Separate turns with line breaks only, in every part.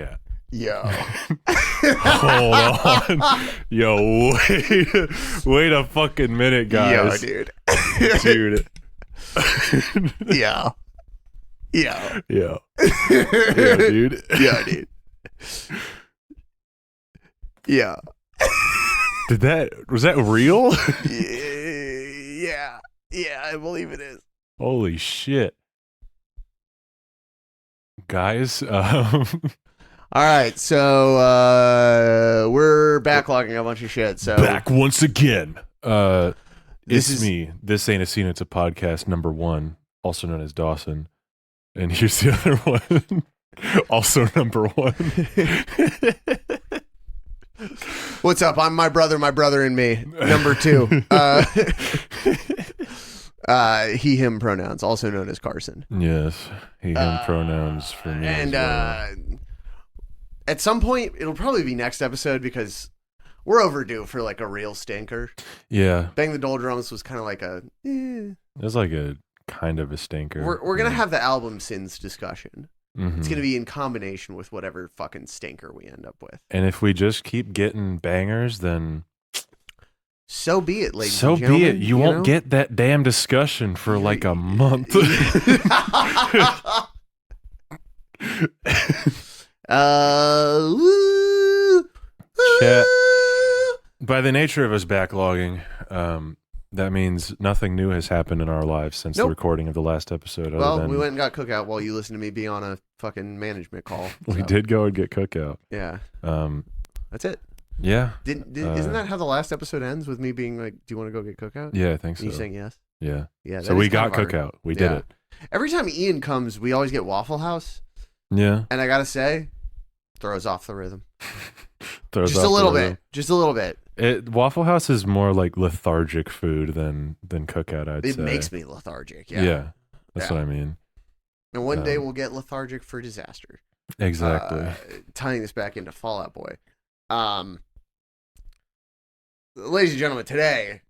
chat.
Yo.
Hold on. Yo, wait a fucking minute, guys.
Yo, dude.
Dude.
Yo. Yo.
Yo. Yeah, dude.
Yo, dude. Yo.
Was that real?
Yeah. Yeah, I believe it is.
Holy shit. Guys,
All right, so we're backlogging a bunch of shit. So
back once again.
This
It's
is-
me. This ain't a scene, it's a podcast number 1, also known as Dawson. And here's the other one, also number 1.
what's up? I'm my brother, and me. Number 2. He, him pronouns, also known as Carson.
Yes, he, him pronouns for me.
And
as well.
at some point, it'll probably be next episode because we're overdue for like a real stinker.
Yeah,
Bang the Doldrums was kind of like a.
it was like a kind of a stinker.
We're gonna have the album sins discussion.
Mhm.
It's gonna be in combination with whatever fucking stinker we end up with.
And if we just keep getting bangers, then
So be it, ladies
so
and gentlemen.
be it. You won't get that damn discussion for like a month. Chat. By the nature of us backlogging, that means nothing new has happened in our lives since the
Nope.
recording of the last episode.
Well,
other than
we went and got cookout while you listened to me be on a fucking management call.
we
so,
did go and get cookout.
Yeah,
Um,
that's it.
yeah,
Isn't that how the last episode ends with me being like, "Do you want to go get cookout?"
yeah, I think
And you
so.
saying yes.
Yeah,
Yeah.
so
that
we
is kind
got
of our-
cookout. We did
Yeah.
it.
Every time Ian comes, we always get Waffle House,
Yeah,
and I gotta say, throws off the rhythm.
Throws
Just
off
a
the
little
rhythm.
bit. Just a little bit.
Waffle House is more like lethargic food than cookout. I'd
It
say
makes me lethargic.
Yeah,
Yeah.
that's
Yeah.
what I mean.
And one day we'll get lethargic for disaster.
Exactly.
Tying this back into Fallout Boy. Ladies and gentlemen, today,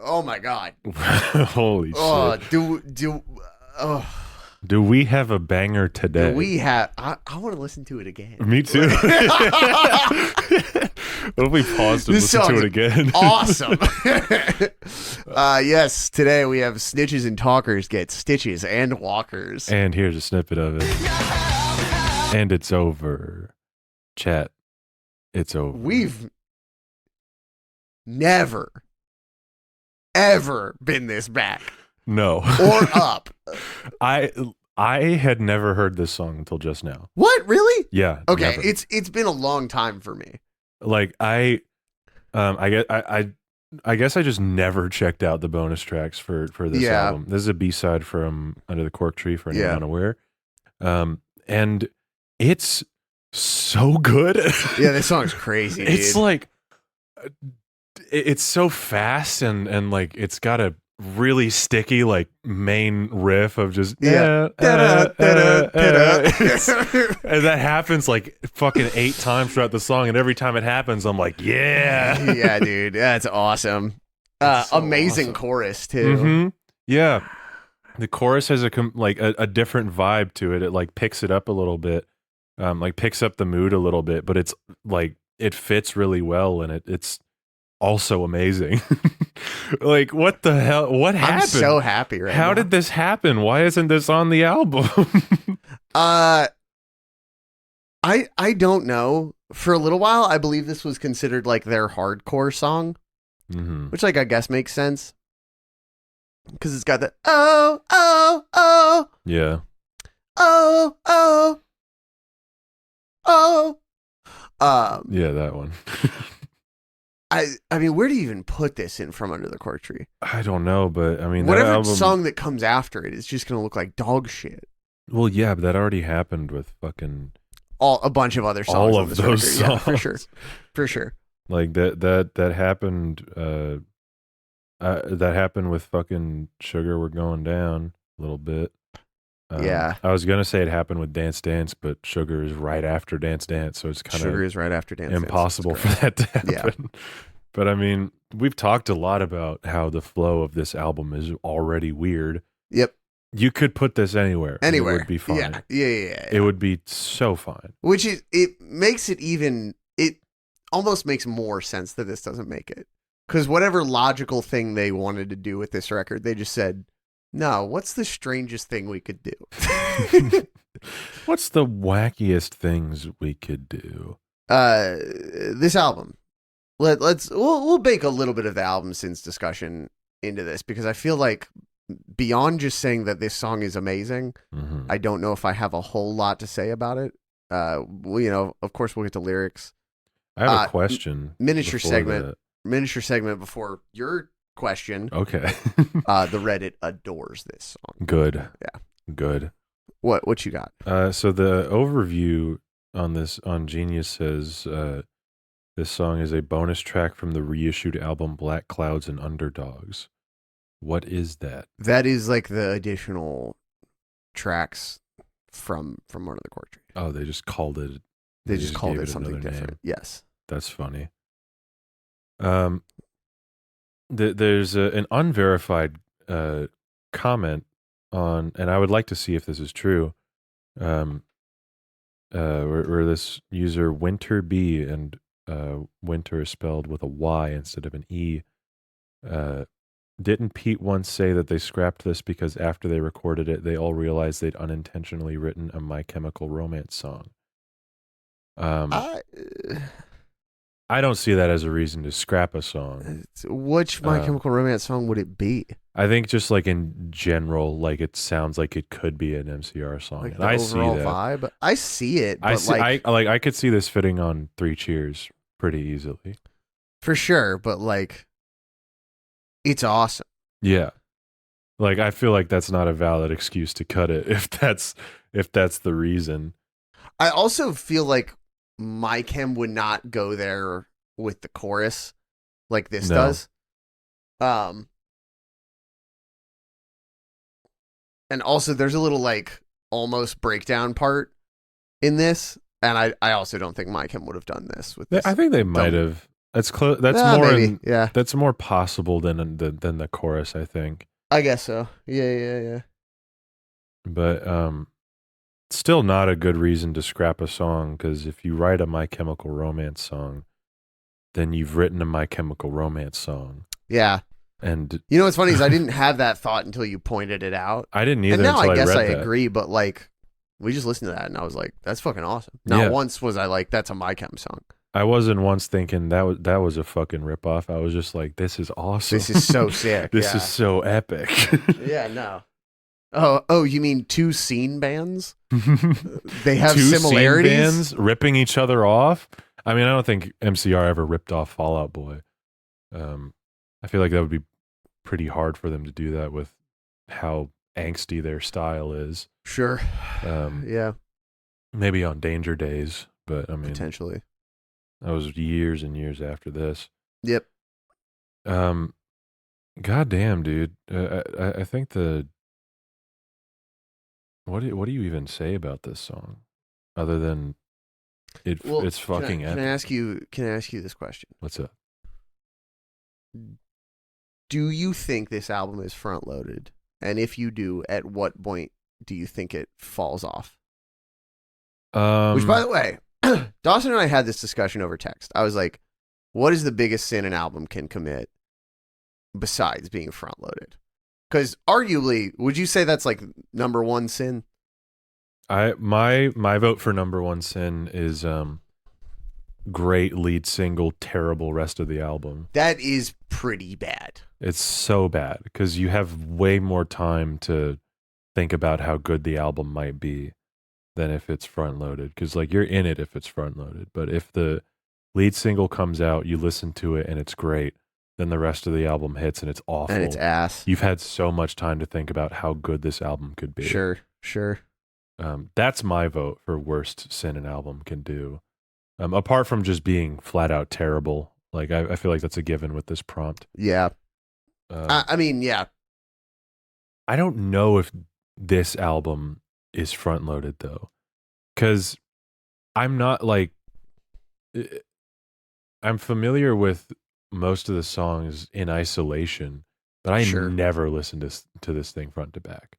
oh my God.
Holy
Oh,
shit! Do we have a banger today?
we have, I want to listen to it again.
Me too. What if we paused and
This
listened to
song
it again?
Awesome. Yes, today we have Snitches and Talkers get Stitches and Walkers.
And here's a snippet of it. And it's over. Chat. It's over.
We've never, ever been this back
No.
or up.
I had never heard this song until just now.
What? Really?
Yeah.
Okay,
never.
it's been a long time for me.
Like I guess I just never checked out the bonus tracks for this
Yeah.
album. This is a B-side from Under the Cork Tree for anyone
Yeah.
unaware. And it's so good.
Yeah, this song's crazy, dude.
It's like it's so fast and like it's got a really sticky like main riff of just
Yeah.
and that happens like fucking 8 times throughout the song, and every time it happens I'm like yeah.
Yeah, dude, that's awesome.
That's so
Amazing
awesome.
chorus too.
Mm-hmm. Yeah, the chorus has a different vibe to it. It like picks it up a little bit, like picks up the mood a little bit, but it's like it fits really well, and it's also amazing. Like what the hell? What happened?
I'm so happy right now.
How did this happen? Why isn't this on the album?
I don't know. For a little while, I believe this was considered like their hardcore song,
Mm-hmm.
which like I guess makes sense because it's got the oh oh oh
Yeah.
oh oh oh.
Yeah, that one.
I mean, where do you even put this in From Under the Cork Tree?
I don't know, but I mean, that
Whatever
album,
song that comes after it is just gonna look like dog shit.
Well, yeah, but that already happened with fucking
A bunch of other songs.
all
on
of
this
those
record.
songs.
Yeah, for sure.
Like that happened. That happened with fucking Sugar. We're going down a little bit.
Yeah.
I was gonna say it happened with Dance Dance, but Sugar is right after Dance Dance, so it's kind
Sugar
of
is right after Dance Dance.
impossible
That's
for
correct.
that to
Yeah.
happen. But I mean, we've talked a lot about how the flow of this album is already weird.
Yep.
You could put this anywhere. And it
Anywhere.
would be fine.
Yeah.
It would be so fine.
Which is, it makes it even, it almost makes more sense that this doesn't make it. Because whatever logical thing they wanted to do with this record, they just said, no, what's the strangest thing we could do?
What's the wackiest things we could do?
This album. We'll bake a little bit of the album since discussion into this, because I feel like beyond just saying that this song is amazing, I don't know if I have a whole lot to say about it. Well, of course we'll get to lyrics.
I have a question.
Miniature segment before your question.
Okay.
The Reddit adores this song.
Good.
Yeah.
Good.
What you got?
So the overview on Genius says this song is a bonus track from the reissued album Black Clouds and Underdogs. What is that?
That is like the additional tracks from One of the Core Tree.
Oh, they just called it.
They just called it something
another
different.
name.
Yes.
That's funny. There's an unverified comment on, and I would like to see if this is true. Where this user Winter B, and Winter is spelled with a Y instead of an E. Didn't Pete once say that they scrapped this because after they recorded it, they all realized they'd unintentionally written a My Chemical Romance song? I don't see that as a reason to scrap a song.
Which My Chemical Romance song would it be?
I think just like in general, like it sounds like it could be an MCR song.
Like
and
the
I
overall
see that.
vibe. I see it. But
I could see this fitting on Three Cheers pretty easily.
For sure, but like it's awesome.
Yeah. Like I feel like that's not a valid excuse to cut it if that's the reason.
I also feel like My Chem would not go there with the chorus like this does. And also there's a little like almost breakdown part in this, and I also don't think My Chem would have done this with this.
I think they might have. That's close. That's more. That's more possible than the chorus, I think.
I guess so. Yeah.
But still not a good reason to scrap a song, because if you write a My Chemical Romance song, then you've written a My Chemical Romance song.
Yeah.
And
you know what's funny is I didn't have that thought until you pointed it out.
I didn't either.
And now
until
I guess I
read that.
agree, but like we just listened to that and I was like, that's fucking awesome. Not once was I like, that's a My Chem song.
I wasn't once thinking that was a fucking ripoff. I was just like, this is awesome.
This is so sick.
This is so epic.
Yeah, no. Oh, you mean two scene bands? They have
two
similarities?
Scene bands ripping each other off? I mean, I don't think MCR ever ripped off Fall Out Boy. I feel like that would be pretty hard for them to do that with how angsty their style is.
Sure. Yeah.
Maybe on Danger Days, but I mean,
potentially.
That was years and years after this.
Yep.
Goddamn, dude. I think what do you even say about this song, other than it's fucking epic?
Can I ask you this question?
What's up?
Do you think this album is front loaded? And if you do, at what point do you think it falls off? Which, by the way, Dawson and I had this discussion over text. I was like, what is the biggest sin an album can commit besides being front loaded? Because arguably, would you say that's like number one sin?
My vote for number one sin is great lead single, terrible rest of the album.
That is pretty bad.
It's so bad because you have way more time to think about how good the album might be than if it's front loaded. Because like you're in it if it's front loaded, but if the lead single comes out, you listen to it and it's great, then the rest of the album hits and it's awful
and it's ass.
You've had so much time to think about how good this album could be.
Sure.
That's my vote for worst sin an album can do. Apart from just being flat out terrible, like I feel like that's a given with this prompt.
Yeah. I mean, yeah.
I don't know if this album is front loaded though, because I'm not like, I'm familiar with most of the songs in isolation, but I never listened to this thing front to back.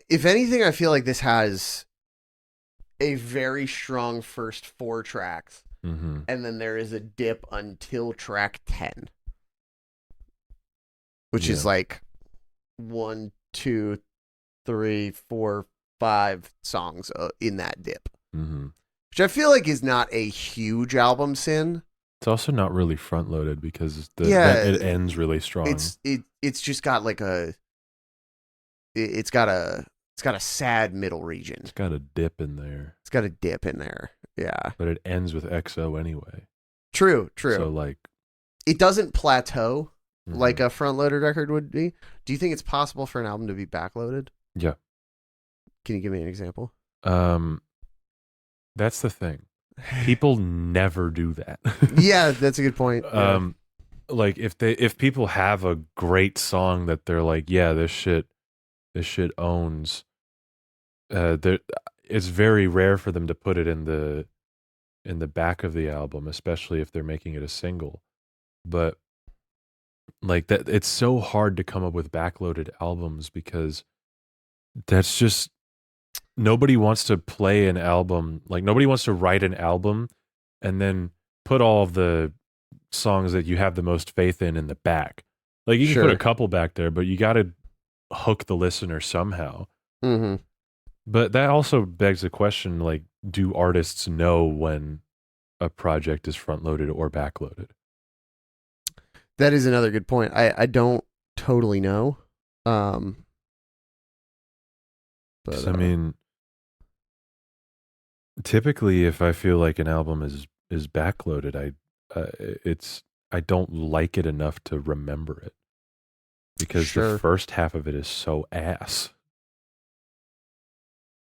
if anything, I feel like this has a very strong first 4 tracks,
mm-hmm.
and then there is a dip until track 10, which is like 1, 2, 3, 4, 5 songs in that dip,
mm-hmm.
which I feel like is not a huge album sin.
It's also not really front loaded because it ends really strong.
It's just got like it's got a sad middle region.
It's got a dip in there.
It's got a dip in there. Yeah.
But it ends with XO anyway.
True.
So like
it doesn't plateau like a front loaded record would be. Do you think it's possible for an album to be backloaded?
Yeah.
Can you give me an example?
That's the thing. People never do that.
Yeah, that's a good point.
Like if people have a great song that they're like, yeah, this shit owns, it's very rare for them to put it in the back of the album, especially if they're making it a single. But like that, it's so hard to come up with backloaded albums because that's just, nobody wants to play an album. Like nobody wants to write an album and then put all of the songs that you have the most faith in the back. Like you can put a couple back there, but you got to hook the listener somehow.
Mm-hmm.
But that also begs the question, like, do artists know when a project is front loaded or back loaded?
That is another good point. I don't totally know. But
I mean, typically if I feel like an album is backloaded, I don't like it enough to remember it because the first half of it is so ass.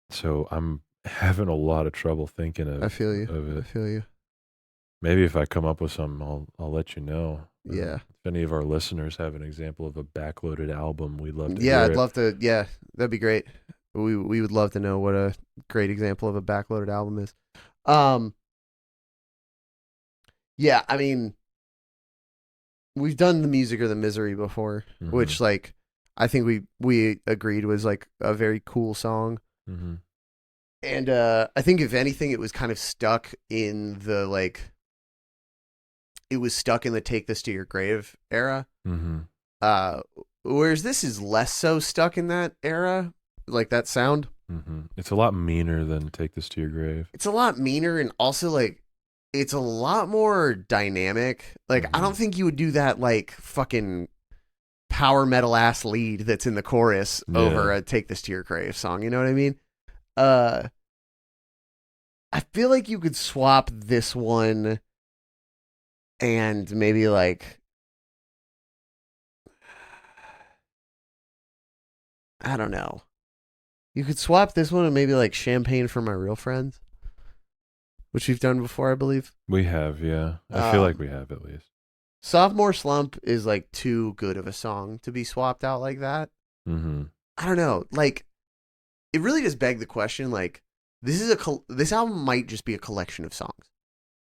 So I'm having a lot of trouble thinking of.
I feel you.
Of it.
I feel you.
Maybe if I come up with something, I'll let you know.
Yeah.
If any of our listeners have an example of a backloaded album, we'd love to.
Yeah,
hear
I'd love to. Yeah, that'd be great. We would love to know what a great example of a backloaded album is. Yeah, I mean, we've done The Music or the Misery before, which like I think we agreed was like a very cool song.
Mm-hmm.
And I think if anything, it was kind of stuck in the like. It was stuck in the "Take This to Your Grave" era.
Mm-hmm.
Whereas this is less so stuck in that era, like that sound.
Mm-hmm. It's a lot meaner than "Take This to Your Grave."
It's a lot meaner, and also like it's a lot more dynamic. Like I don't think you would do that like fucking power metal ass lead that's in the chorus over a "Take This to Your Grave" song. You know what I mean? I feel like you could swap this one and maybe like, I don't know. You could swap this one and maybe like "Champagne for My Real Friends," which we've done before, I believe.
We have, yeah. I feel like we have at least.
"Sophomore Slump" is like too good of a song to be swapped out like that.
Mm-hmm.
I don't know. Like, it really does beg the question. Like, this album might just be a collection of songs.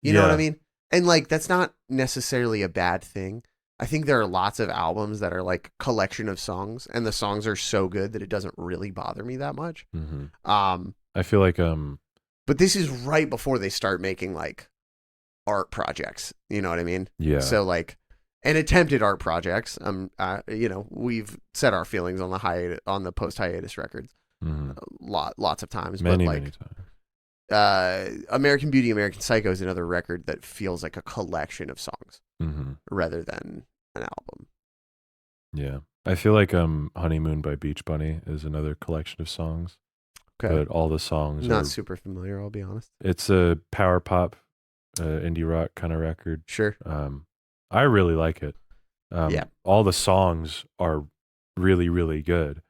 You know what I mean? And like, that's not necessarily a bad thing. I think there are lots of albums that are like collection of songs, and the songs are so good that it doesn't really bother me that much.
Mm-hmm. I feel like
but this is right before they start making like art projects. You know what I mean?
Yeah.
So like, and attempted art projects. You know, we've said our feelings on the post hiatus records.
Mm-hmm.
Lots of times.
Many
but like,
times.
American Beauty, American Psycho is another record that feels like a collection of songs rather than an album.
Yeah. I feel like Honeymoon by Beach Bunny is another collection of songs. Okay. But all the songs
not super familiar, I'll be honest.
It's a power pop, indie rock kind of record.
Sure.
I really like it.
Yeah.
All the songs are really, really good.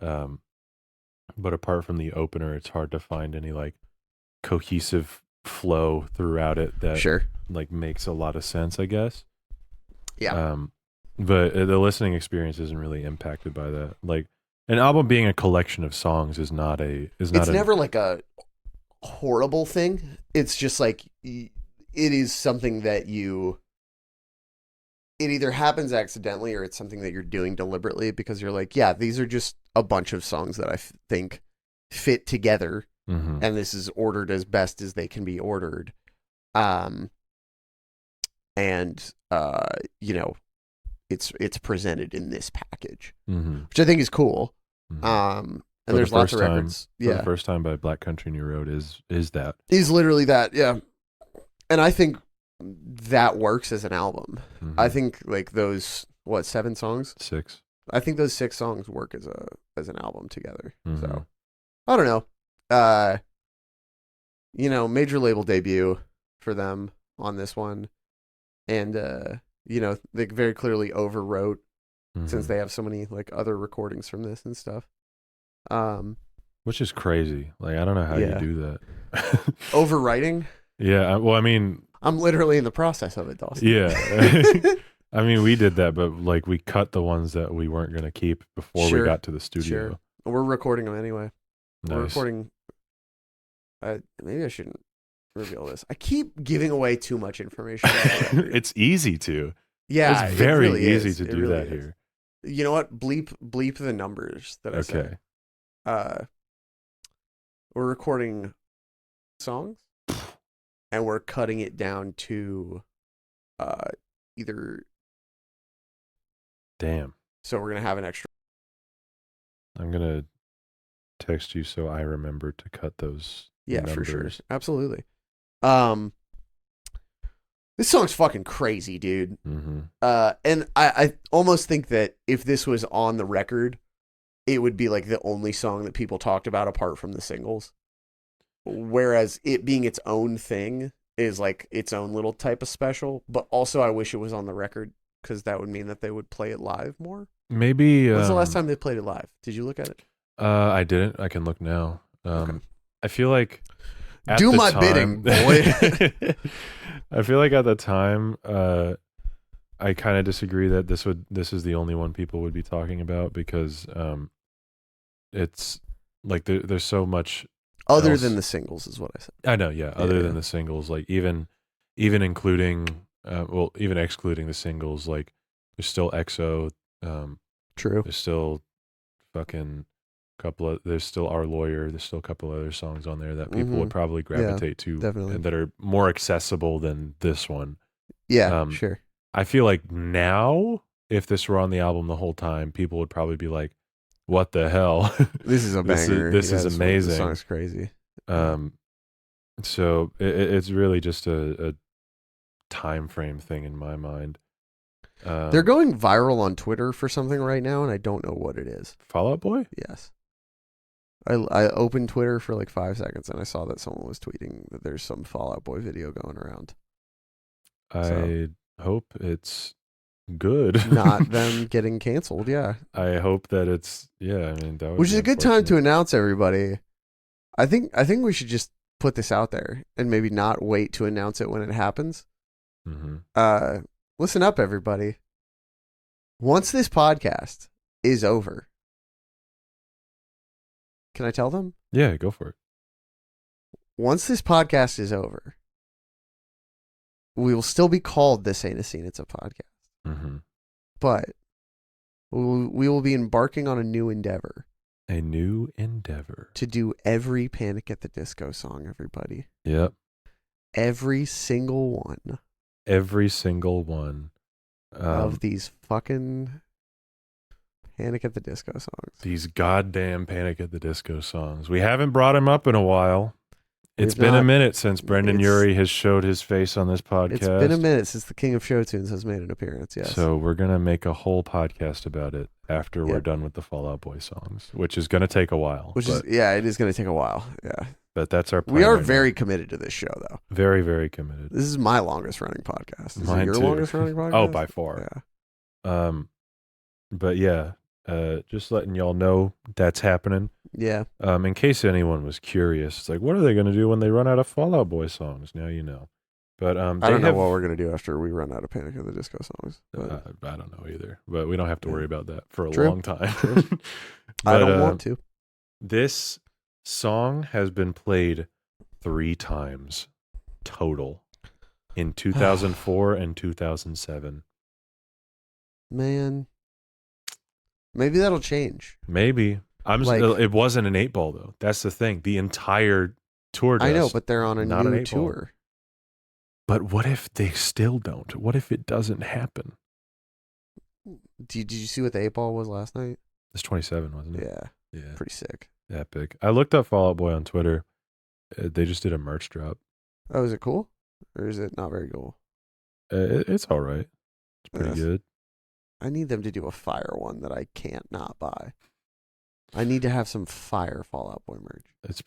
But apart from the opener, it's hard to find any like cohesive flow throughout it that like makes a lot of sense, I guess.
Yeah.
But the listening experience isn't really impacted by that. Like an album being a collection of songs is not. It's
never like a horrible thing. It's just like it is something that it either happens accidentally or it's something that you're doing deliberately because you're like, yeah, these are just a bunch of songs that I think fit together, and this is ordered as best as they can be ordered. And you know, it's presented in this package, which I think is cool. And there's lots of records.
For the first time by Black Country New Road is that.
Is literally that, yeah. And I think that works as an album. I think like those 7 songs?
6.
I think those 6 songs work as an album together. So I don't know. You know, major label debut for them on this one. And you know, they very clearly overwrote since they have so many like other recordings from this and stuff.
Which is crazy. Like I don't know how you do that.
Overwriting?
Yeah, well, I mean,
I'm literally in the process of it, Dawson.
Yeah. I mean, we did that, but like we cut the ones that we weren't going to keep before we got to the studio.
Sure. We're recording them anyway.
Nice.
We're recording. Maybe I shouldn't reveal this. I keep giving away too much information.
It's easy to.
Yeah,
it's very
really
easy to
it
do
really
that
is.
here.
You know what? Bleep the numbers that I said. We're recording songs, and we're cutting it down to either.
Damn.
So we're gonna have an extra.
I'm gonna text you so I remember to cut those.
Yeah,
numbers.
for sure, absolutely. This song's fucking crazy, dude. And I almost think that if this was on the record, it would be like the only song that people talked about apart from the singles. Whereas it being its own thing is like its own little type of special. But also, I wish it was on the record because that would mean that they would play it live more.
Maybe.
When's the last time they played it live? Did you look at it?
I didn't. I can look now.
Okay.
I feel like.
Do my bidding, boy.
I feel like at the time, I kind of disagree that this is the only one people would be talking about because it's like there's so much
other
else.
Than the singles is what I said.
I know, yeah. Other than the singles, like even including, even excluding the singles, like there's still EXO.
True.
There's still fucking there's still Our Lawyer. There's still a couple other songs on there that people would probably gravitate to,
definitely.
and that are more accessible than this one.
Yeah, sure.
I feel like now, if this were on the album the whole time, people would probably be like, "What the hell?
This is a banger.
This is amazing.
This song's crazy."
So it's really just a time frame thing in my mind.
They're going viral on Twitter for something right now, and I don't know what it is.
Fall Out Boy?
Yes. I opened Twitter for like 5 seconds, and I saw that someone was tweeting that there's some Fall Out Boy video going around.
I hope it's good.
Not them getting canceled, yeah.
I hope that it's, I mean, that would
which
be
is a good time to announce, everybody. I think we should just put this out there and maybe not wait to announce it when it happens. Listen up, everybody. Once this podcast is over, can I tell them?
Yeah, go for it.
Once this podcast is over, we will still be called This Ain't a Scene, It's a Podcast. But we will be embarking on a new endeavor.
A new endeavor.
To do every Panic at the Disco song, everybody.
Yep.
Every single one.
Every single one.
Of these fucking Panic at the Disco songs.
These goddamn Panic at the Disco songs. We haven't brought him up in a while. It's been a minute since Brendan Urie has showed his face on this podcast.
It's been a minute since the King of Show Tunes has made an appearance, yes.
So we're going to make a whole podcast about it after we're done with the Fall Out Boy songs, which is going to take a while.
It is going to take a while, yeah.
But that's our plan.
We are very committed to this show, though.
Very, very committed.
This is my longest running podcast. Is
Mine
it your
too.
longest running podcast?
Oh, by far.
Yeah.
But yeah, just letting y'all know that's happening.
Yeah.
In case anyone was curious, it's like, what are they going to do when they run out of Fall Out Boy songs? Now you know. But I
don't know what we're going to do after we run out of Panic at the Disco songs.
I don't know either. But we don't have to worry about that for a
True.
long time.
But, I don't want to.
This song has been played 3 times total in 2004 and 2007.
Man, Maybe that'll change.
Maybe. It wasn't an 8-ball though. That's the thing. The entire tour does.
I know, but they're on a new tour.
But what if they still don't? What if it doesn't happen?
Did you see what the 8-ball was last night?
It's 27, wasn't it?
Yeah.
Yeah.
Pretty sick.
Epic. I looked up Fall Out Boy on Twitter. They just did a merch drop.
Oh, is it cool? Or is it not very cool?
It's all right. It's pretty good.
I need them to do a fire one that I can't not buy. I need to have some fire Fall Out Boy merch.
It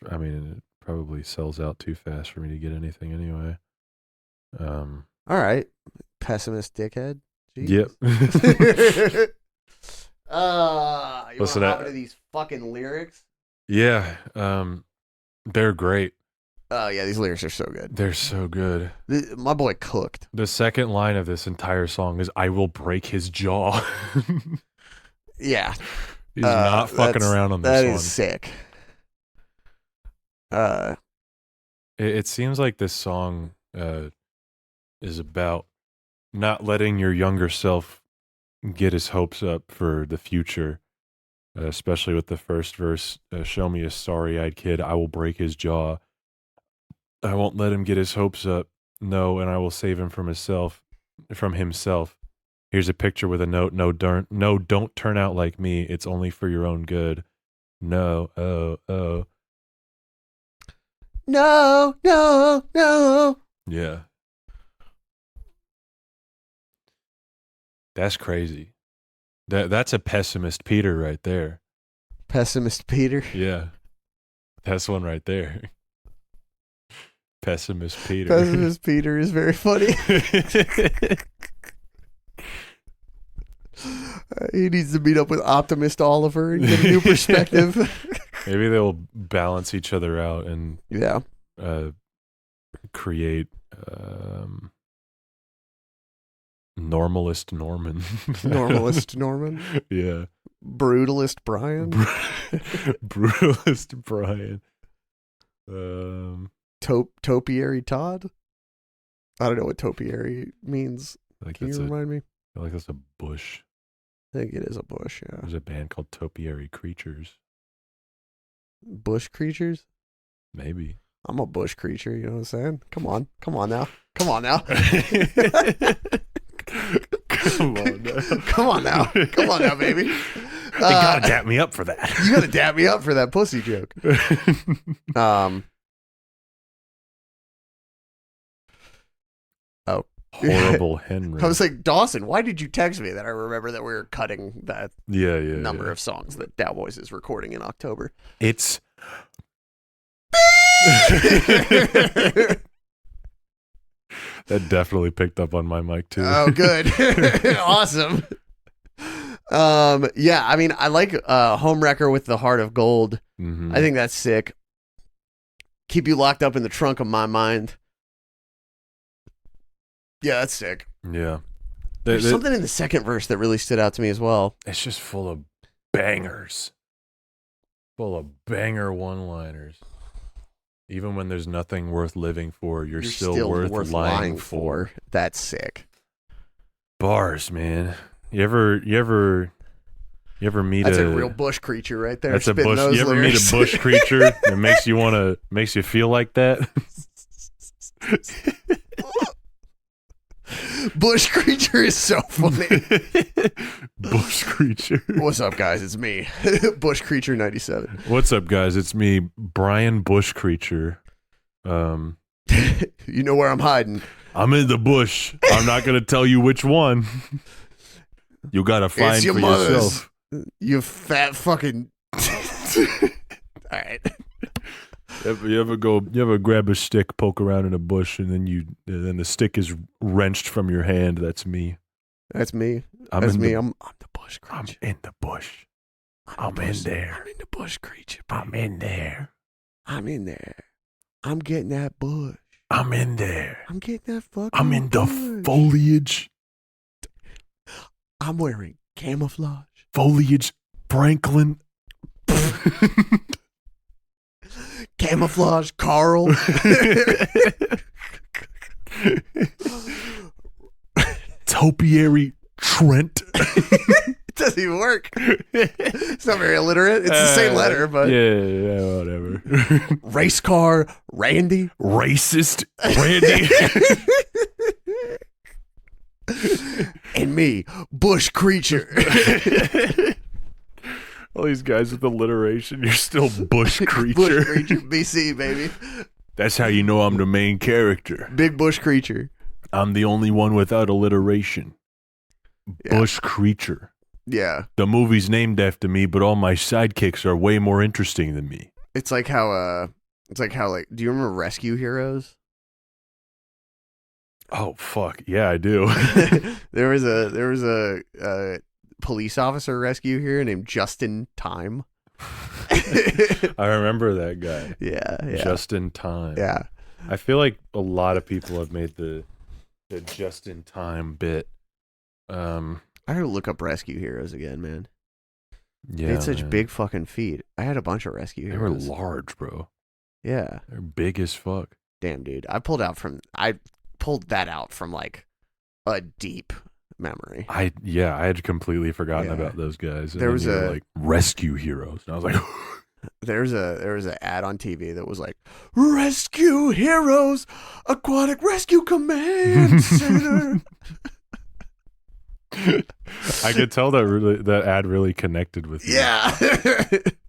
probably sells out too fast for me to get anything anyway.
All right. Pessimist dickhead. Jeez.
Yep.
You listen to these fucking lyrics?
Yeah. They're great.
Oh, yeah, these lyrics are so good.
They're so good.
My boy cooked.
The second line of this entire song is, I will break his jaw.
Yeah.
He's not fucking around on this one.
That is sick.
It seems like this song is about not letting your younger self get his hopes up for the future, especially with the first verse, show me a sorry-eyed kid, I will break his jaw. I won't let him get his hopes up. No, and I will save him from himself. Here's a picture with a note. No, don't turn out like me. It's only for your own good. No, oh. No. Yeah. That's crazy. That's a pessimist Peter right there.
Pessimist Peter?
Yeah. That's one right there. Pessimist Peter.
Pessimist Peter is very funny. He needs to meet up with Optimist Oliver and get a new perspective.
Maybe they'll balance each other out and create Normalist Norman.
Normalist Norman?
Yeah.
Brutalist Brian?
Brutalist Brian.
Topiary Todd? I don't know what topiary means. Can you remind me?
I feel like that's a bush.
I think it is a bush, yeah.
There's a band called Topiary Creatures.
Bush Creatures?
Maybe.
I'm a bush creature, you know what I'm saying? Come on now. Come on now, baby. You
gotta dap me up for that.
You gotta dap me up for that pussy joke.
Horrible Henry.
I was like, Dawson, why did you text me that? I remember that we were cutting that number of songs that Dowboys is recording in October.
It's that definitely picked up on my mic too.
Oh, good. Awesome. Yeah, I mean, I like Homewrecker with the Heart of Gold.
Mm-hmm.
I think that's sick. Keep You Locked Up in the Trunk of My Mind. Yeah, that's sick.
Yeah.
There's something in the second verse that really stood out to me as well.
It's just full of bangers. Full of banger one-liners. Even when there's nothing worth living for, you're still worth lying for.
That's sick.
Bars, man. You ever meet
That's a real bush creature right there.
That's a bush. You ever meet a bush creature that makes you feel like that?
Bush creature is so funny.
Bush creature.
What's up, guys? It's me, Bush Creature 97.
What's up, guys? It's me, Brian Bush Creature.
You know where I'm hiding.
I'm in the bush. I'm not gonna tell you which one. You gotta find
it's your
for
mother's.
yourself.
You fat fucking. All right.
You ever grab a stick, poke around in a bush, and then the stick is wrenched from your hand? That's me.
That's me. I'm the bush creature.
I'm in the bush. I'm in there.
I'm in the bush creature.
Baby. I'm in there.
I'm getting that bush.
I'm in there.
I'm getting that fucking
I'm in the
bush.
foliage.
I'm wearing camouflage.
Foliage, Franklin.
Camouflage, Carl.
Topiary, Trent.
Doesn't even work. It's not very illiterate. It's the same letter, but
yeah, whatever.
Race car, Randy,
racist, Randy,
and me, bush creature.
All these guys with alliteration. You're still bush creature.
Bush creature, BC baby.
That's how you know I'm the main character.
Big bush creature.
I'm the only one without alliteration.
Yeah.
Bush creature.
Yeah.
The movie's named after me, but all my sidekicks are way more interesting than me.
It's like how do you remember Rescue Heroes?
Oh fuck. Yeah, I do.
there was a police officer rescue here named Justin Time.
I remember that guy.
Yeah.
Just in time.
Yeah.
I feel like a lot of people have made the just in time bit.
I gotta look up Rescue Heroes again, man.
Yeah,
they had such big fucking feet. I had a bunch of Rescue Heroes.
They were large, bro.
Yeah.
They're big as fuck.
Damn, dude. I pulled that out from like a deep memory.
I had completely forgotten about those guys. And
there was
like Rescue Heroes. And I was like
there was an ad on TV that was like Rescue Heroes Aquatic Rescue Command Center.
I could tell that ad really connected with you.
Yeah.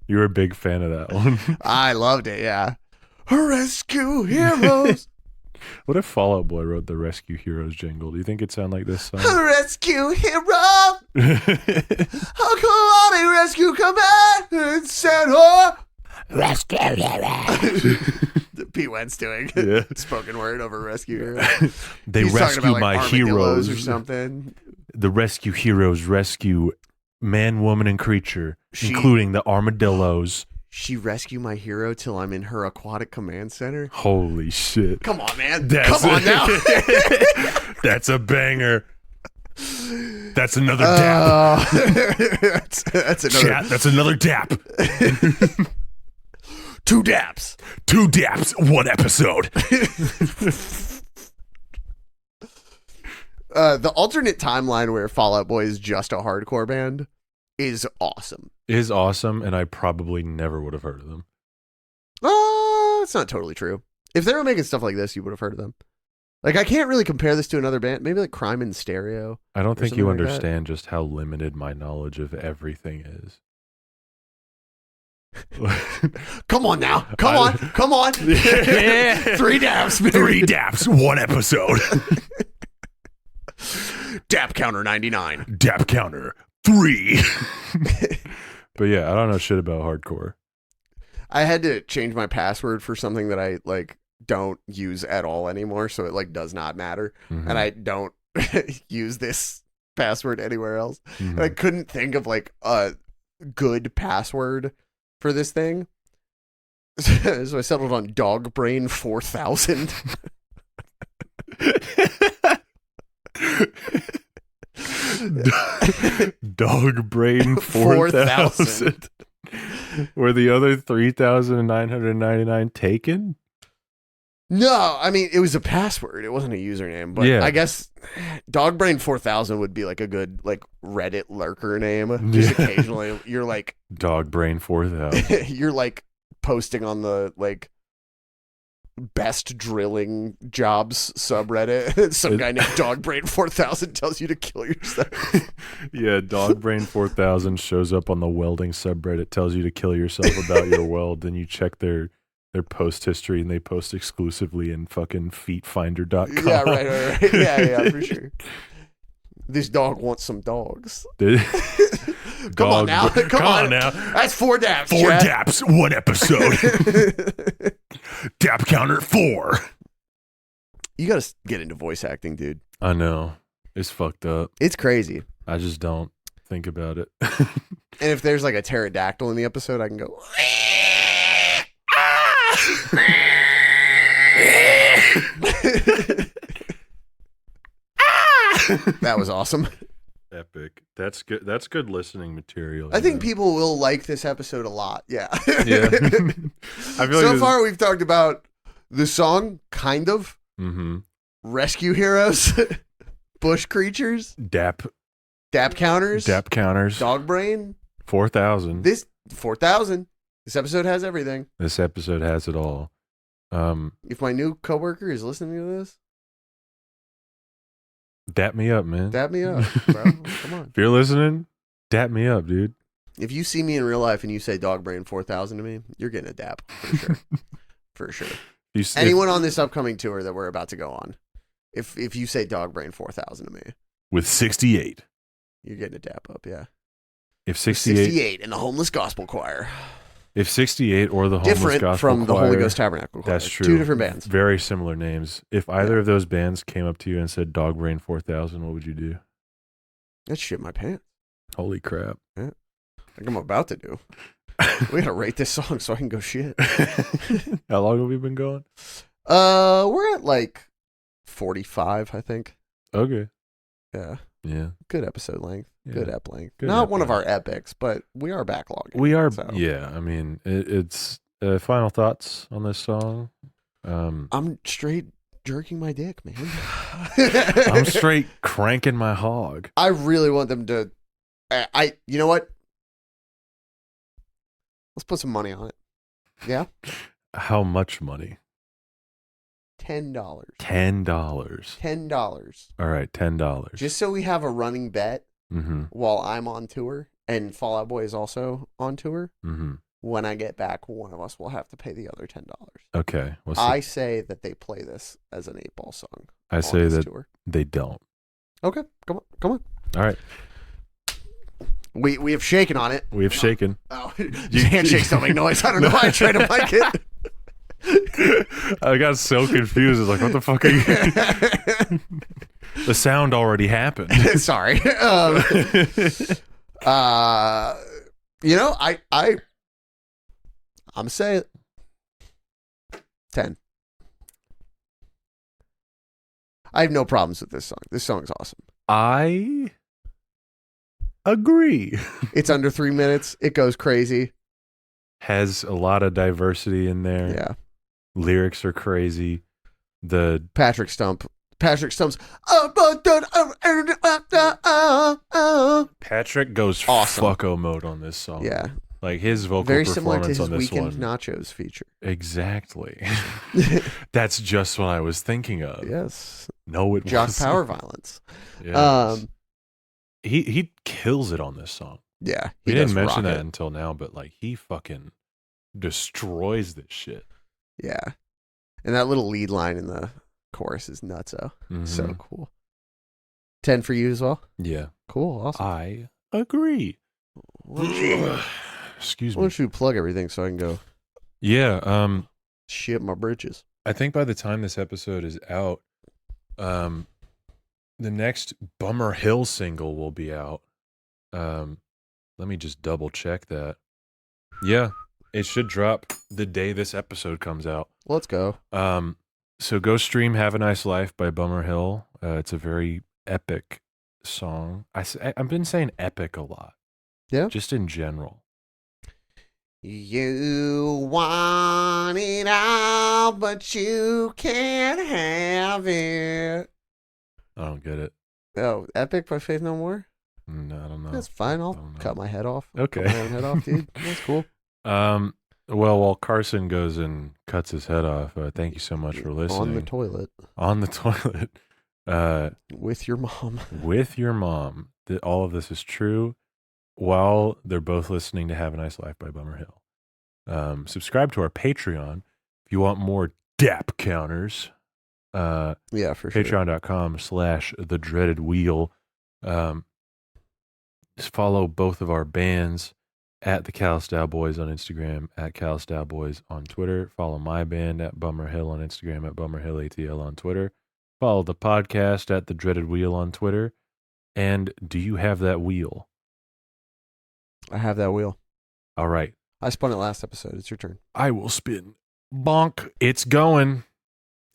You were a big fan of that one.
I loved it, yeah. Rescue Heroes.
What if Fall Out Boy wrote the Rescue Heroes jingle? Do you think it'd sound like this song?
Rescue Hero. Aquatic Rescue Command Center. Rescue Hero. Pete Wentz doing spoken word over Rescue Hero.
They
He's
rescue
about,
my heroes
or something.
The Rescue Heroes rescue man, woman, and creature, including the armadillos.
She rescue my hero till I'm in her aquatic command center.
Holy shit!
Come on, man! Come on now!
That's a banger. That's another dap.
That's another.
Chat, that's another dap.
2 daps.
2 daps. 1 episode.
The alternate timeline where Fall Out Boy is just a hardcore band is awesome.
Is awesome, and I probably never would have heard of them.
It's not totally true. If they were making stuff like this, you would have heard of them. Like, I can't really compare this to another band. Maybe like Crime in Stereo.
I don't think you understand just how limited my knowledge of everything is.
Come on now. Come on.
Yeah.
3 daps, baby.
3 daps, 1 episode.
Dap counter 99.
Dap counter 3. But yeah, I don't know shit about hardcore.
I had to change my password for something that I like don't use at all anymore, so it like does not matter.
Mm-hmm.
And I don't use this password anywhere else.
Mm-hmm.
And I couldn't think of like a good password for this thing. So I settled on Dog Brain 4000.
Dog Brain 4000. Were the other 3,999 taken?
No, I mean, it was a password. It wasn't a username. But I guess Dogbrain 4000 would be like a good like Reddit lurker name. Just occasionally you're like
Dogbrain 4000.
You're like posting on the like best drilling jobs subreddit. Some guy named Dogbrain 4000 tells you to kill yourself.
Yeah, Dogbrain 4000 shows up on the welding subreddit, tells you to kill yourself about your weld. Then you check their post history, and they post exclusively in fucking feetfinder.com.
Yeah, right. Yeah, for sure. This dog wants some dogs. Come on now. That's 4 daps.
4 daps, 1 episode. Dap counter 4.
You got to get into voice acting, dude.
I know. It's fucked up.
It's crazy.
I just don't think about it.
And if there's like a pterodactyl in the episode, I can go. That was awesome.
Epic. That's good. That's good listening material.
I think people will like this episode a lot. Yeah.
Yeah. I feel
so far, we've talked about the song, kind of.
Mm-hmm.
Rescue Heroes, Bush Creatures,
Dap
Dap counters.
Dap counters.
Dog brain.
4,000.
This 4,000. This episode has everything.
This episode has it all.
If my new coworker is listening to this,
dap me up, man.
dap me up, bro. Come on.
If you're listening, dap me up, dude.
If you see me in real life and you say dog brain 4,000 to me, you're getting a dap for sure. For sure. Anyone on this upcoming tour that we're about to go on, if you say dog brain 4,000 to me,
with 68,
you're getting a dap up. Yeah.
If 68
in the Homeless Gospel Choir.
If 68 or the Homeless
Different
Gospel
from the
Choir,
Holy Ghost Tabernacle Choir.
that's true.
Two different bands.
Very similar names. If either of those bands came up to you and said Dog Brain 4,000, what would you do?
I'd shit my pants.
Holy crap.
Yeah. Like I'm about to do. We gotta rate this song so I can go shit.
How long have we been going?
We're at like 45, I think.
Okay.
Yeah.
Yeah.
Good episode length.
Yeah.
Good ep length.
Good
Not
ep
one of
length.
our epics, but we are backlogging.
We are.
So.
Yeah. I mean, it's final thoughts on this song.
I'm straight jerking my dick, man.
I'm straight cranking my hog.
I really want them to. You know what? Let's put some money on it. Yeah?
How much money?
$10.
$10.
$10.
All right, $10.
Just so we have a running bet
Mm-hmm.
while I'm on tour and Fall Out Boy is also on tour.
Mm-hmm.
When I get back, one of us will have to pay the other $10.
Okay.
I say that they play this as an 8-ball song.
I say that
tour.
they don't.
Okay, come on.
All right.
We have shaken on it.
We have shaken.
Oh, your handshakes don't make noise. I don't know why I tried to mic it.
I got so confused. I was like, what the fuck are you? The sound already happened.
Sorry. I'm saying 10. I have no problems with this song. This song's awesome.
I agree.
It's under 3 minutes. It goes crazy.
Has a lot of diversity in there.
Yeah.
Lyrics are crazy. The
Patrick Stump's
Patrick goes
awesome.
fucko mode on this song.
Yeah.
Like his vocal
Very similar to
performance
his
on this
Weekend
one.
Nachos feature.
Exactly. That's just what I was thinking of.
Yes.
No, it
Jock
wasn't.
Power Violence.
Yes. He kills it on this song.
Yeah.
We
does
didn't mention
rock
that
it.
until now, but like he fucking destroys this shit.
Yeah. And that little lead line in the chorus is nutso.
Mhm.
So cool. 10 for you as well?
Yeah.
Cool. Awesome.
I agree. Excuse
Why
me.
don't you plug everything so I can go
Yeah.
shit my britches?
I think by the time this episode is out, the next Bummer Hill single will be out. Let me just double check that. Yeah, it should drop the day this episode comes out.
Let's go.
So go stream "Have a Nice Life" by Bummer Hill. It's a very epic song. I've been saying epic a lot.
Yeah.
Just in general.
You want it all, but you can't have it.
I don't get it.
Oh, Epic by Faith No More?
No, I don't know.
That's fine. I'll
don't know.
cut my head off.
Okay.
Cut my own head off, dude. That's cool.
Well, while Carson goes and cuts his head off, thank you so much for listening.
On the toilet.
On the toilet.
With your mom.
With your mom. All of this is true while they're both listening to "Have a Nice Life" by Bummer Hill. Subscribe to our Patreon if you want more DAP counters.
Yeah, for sure.
Patreon.com/The Dreaded Wheel. Just follow both of our bands at the Calistyle Boys on Instagram, at Calistyle Boys on Twitter. Follow my band at Bummer Hill on Instagram, at Bummer Hill ATL on Twitter. Follow the podcast at The Dreaded Wheel on Twitter. And do you have that wheel?
I have that wheel.
All right.
I spun it last episode. It's your turn.
I will spin. Bonk. It's going.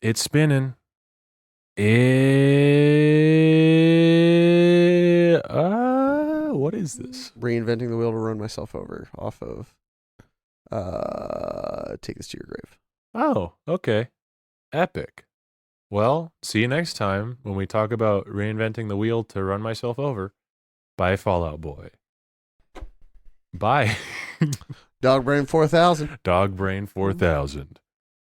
It's spinning. What is this?
Reinventing the Wheel to Run Myself Over off of Take This to Your Grave.
Oh, okay. Epic. Well, see you next time when we talk about reinventing the wheel to run myself over. Bye, Fallout Boy. Bye.
Dog Brain 4000.
Dog Brain 4000.